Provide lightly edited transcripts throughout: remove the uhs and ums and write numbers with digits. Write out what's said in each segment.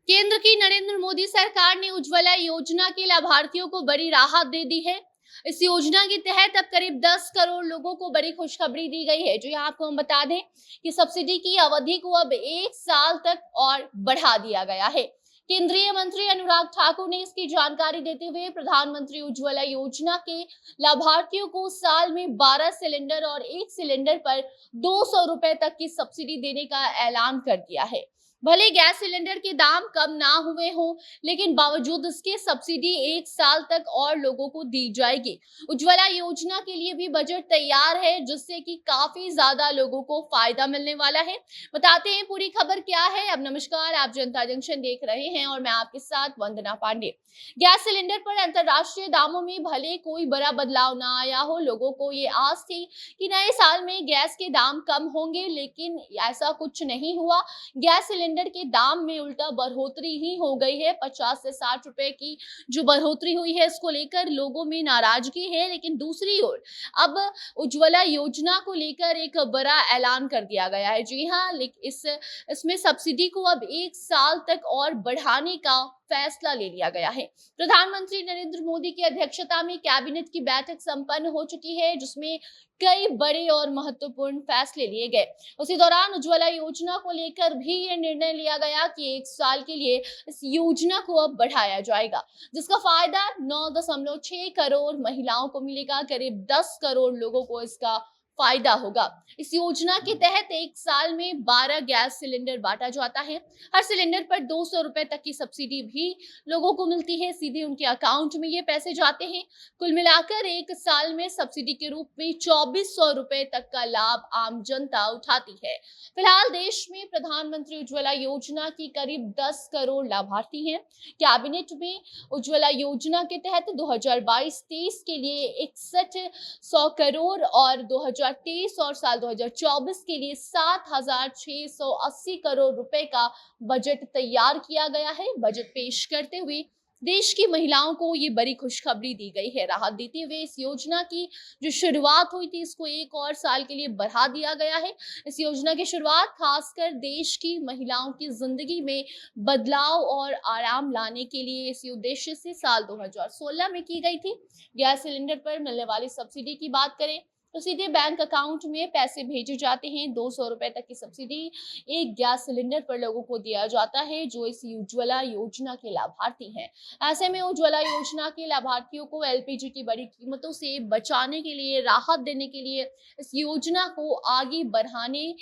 केंद्र की नरेंद्र मोदी सरकार ने उज्ज्वला योजना के लाभार्थियों को बड़ी राहत दे दी है। इस योजना के तहत अब करीब 10 करोड़ लोगों को बड़ी खुशखबरी दी गई है। जो यहाँ आपको हम बता दें कि सब्सिडी की अवधि को अब 1 साल तक और बढ़ा दिया गया है। केंद्रीय मंत्री अनुराग ठाकुर ने इसकी जानकारी देते हुए प्रधानमंत्री उज्ज्वला योजना के लाभार्थियों को साल में 12 सिलेंडर और 1 सिलेंडर पर 200 रुपए तक की सब्सिडी देने का ऐलान कर दिया है। भले गैस सिलेंडर के दाम कम ना हुए हों, लेकिन बावजूद इसके सब्सिडी 1 साल तक और लोगों को दी जाएगी। उज्ज्वला योजना के लिए भी बजट तैयार है, जिससे कि काफी ज्यादा लोगों को फायदा मिलने वाला है। बताते हैं पूरी खबर क्या है। अब नमस्कार, आप जनता जंक्शन देख रहे हैं और मैं आपके साथ वंदना पांडे। गैस सिलेंडर पर अंतरराष्ट्रीय दामों में भले कोई बड़ा बदलाव ना आया हो, लोगों को ये आस थी कि नए साल में गैस के दाम कम होंगे, लेकिन ऐसा कुछ नहीं हुआ। गैस सिलेंडर के दाम में उल्टा बढ़ोतरी ही हो गई है। 50 से 60 रुपए की जो बढ़ोतरी हुई है, इसको लेकर लोगों में नाराजगी है। लेकिन दूसरी ओर अब उज्ज्वला योजना को लेकर एक बड़ा ऐलान कर दिया गया है। जी हाँ, इसमें सब्सिडी को अब 1 साल तक और बढ़ाने का फैसला ले लिया गया है। प्रधानमंत्री नरेंद्र मोदी की अध्यक्षता में कैबिनेट की बैठक संपन्न हो चुकी है, जिसमें कई बड़े और महत्वपूर्ण फैसले लिए गए। उसी दौरान उज्ज्वला योजना को लेकर भी ये निर्णय लिया गया कि 1 साल के लिए इस योजना को अब बढ़ाया जाएगा, जिसका फायदा 9.6 करोड़ महिलाओं को मिलेगा। करीब 10 करोड़ लोगों को इसका फायदा होगा। इस योजना के तहत 1 साल में 12 गैस सिलेंडर बांटा जाता है। हर सिलेंडर पर 200 रुपए तक की सब्सिडी भी लोगों को मिलती है। सीधे उनके अकाउंट में ये पैसे जाते हैं। कुल मिलाकर 1 साल में सब्सिडी के रूप में 2400 रुपए तक का लाभ आम जनता उठाती है। फिलहाल देश में प्रधानमंत्री उज्ज्वला योजना की करीब 10 करोड़ लाभार्थी हैं। कैबिनेट में उज्ज्वला योजना के तहत 2022-23 के लिए 6100 करोड़ और 2023 और साल 2024 के लिए 7680 करोड़ रुपए का बजट तैयार किया गया है। बजट पेश करते हुए देश की महिलाओं को ये बड़ी खुशखबरी दी गई है। राहत देते हुए इस योजना की जो शुरुआत हुई थी, इसको 1 और साल के लिए बढ़ा दिया गया है। इस योजना की शुरुआत खासकर देश की महिलाओं की जिंदगी में बदलाव और आराम लाने के लिए इसी उद्देश्य से साल 2016 में की गई थी। गैस सिलेंडर पर मिलने वाली सब्सिडी की बात करें तो सीधे बैंक अकाउंट में पैसे भेजे जाते हैं। 200 रुपए तक की सब्सिडी एक गैस सिलेंडर पर लोगों को दिया जाता है, जो इस उज्ज्वला योजना के लाभार्थी हैं। ऐसे में उज्ज्वला योजना के लाभार्थियों को एलपीजी की बड़ी कीमतों से बचाने के लिए, राहत देने के लिए इस योजना को आगे बढ़ाने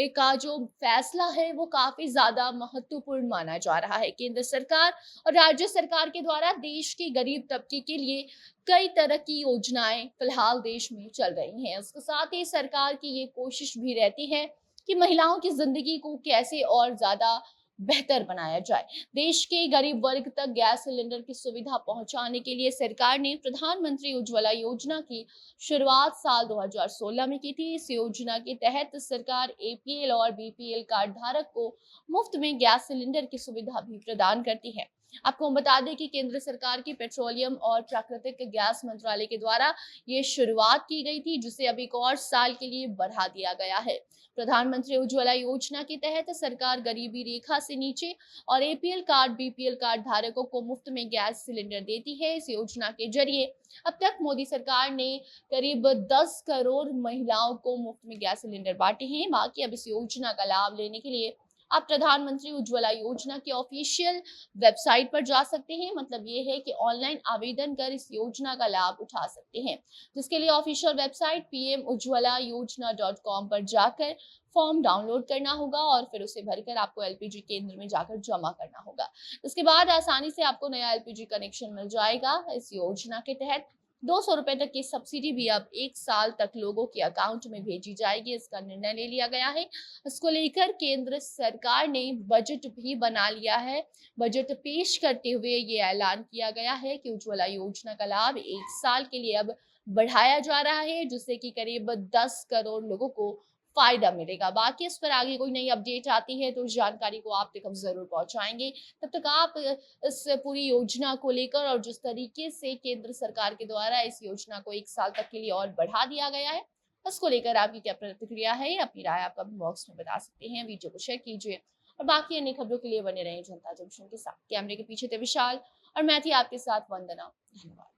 का जो फैसला है वो काफी ज्यादा महत्वपूर्ण माना जा रहा है। केंद्र सरकार और राज्य सरकार के द्वारा देश के गरीब तबके के लिए कई तरह की योजनाएं फिलहाल देश में चल रही हैं। उसके साथ ही सरकार की ये कोशिश भी रहती है कि महिलाओं की जिंदगी को कैसे और ज्यादा बेहतर बनाया जाए। देश के गरीब वर्ग तक गैस सिलेंडर की सुविधा पहुंचाने के लिए सरकार ने प्रधानमंत्री उज्ज्वला योजना की शुरुआत साल 2016 में की थी। इस योजना के तहत सरकार एपीएल और बीपीएल कार्ड धारक को मुफ्त में गैस सिलेंडर की सुविधा भी प्रदान करती है। आपको हम बता दें कि केंद्र सरकार की पेट्रोलियम और प्राकृतिक गैस मंत्रालय के द्वारा ये शुरुआत की गई थी, जिसे अब 1 और साल के लिए बढ़ा दिया गया है। प्रधानमंत्री उज्ज्वला योजना के तहत सरकार गरीबी रेखा से नीचे और एपीएल कार्ड, बीपीएल कार्ड धारकों को मुफ्त में गैस सिलेंडर देती है। इस योजना के जरिए अब तक मोदी सरकार ने करीब 10 करोड़ महिलाओं को मुफ्त में गैस सिलेंडर बांटे हैं। बाकी अब इस योजना का लाभ लेने के लिए आप प्रधानमंत्री उज्ज्वला योजना के ऑफिशियल वेबसाइट पर जा सकते हैं। मतलब ये है कि ऑनलाइन आवेदन कर इस योजना का लाभ उठा सकते हैं, जिसके लिए ऑफिशियल वेबसाइट pmujjwala.yojna.com पर जाकर फॉर्म डाउनलोड करना होगा और फिर उसे भरकर आपको एलपीजी केंद्र में जाकर जमा करना होगा। उसके बाद आसानी से आपको नया एलपीजी कनेक्शन मिल जाएगा। इस योजना के तहत 200 रुपए तक की सब्सिडी भी अब 1 साल तक लोगों के अकाउंट में भेजी जाएगी। इसका निर्णय ले लिया गया है। इसको लेकर केंद्र सरकार ने बजट भी बना लिया है। बजट पेश करते हुए ये ऐलान किया गया है कि उज्ज्वला योजना का लाभ 1 साल के लिए अब बढ़ाया जा रहा है, जिससे कि करीब 10 करोड़ लोगों को फायदा मिलेगा। बाकी इस पर आगे कोई नई अपडेट आती है तो उस जानकारी को आप तक हम जरूर पहुंचाएंगे। तब तक आप इस पूरी योजना को लेकर और जिस तरीके से केंद्र सरकार के द्वारा इस योजना को 1 साल तक के लिए और बढ़ा दिया गया है, उसको लेकर आपकी क्या प्रतिक्रिया है, अपनी राय आप कमेंट बॉक्स में बता सकते हैं। वीडियो को शेयर कीजिए और बाकी अन्य खबरों के लिए बने रहें जनता जंक्शन के साथ। कैमरे के पीछे थे विशाल और मैं थी आपके साथ वंदना। धन्यवाद।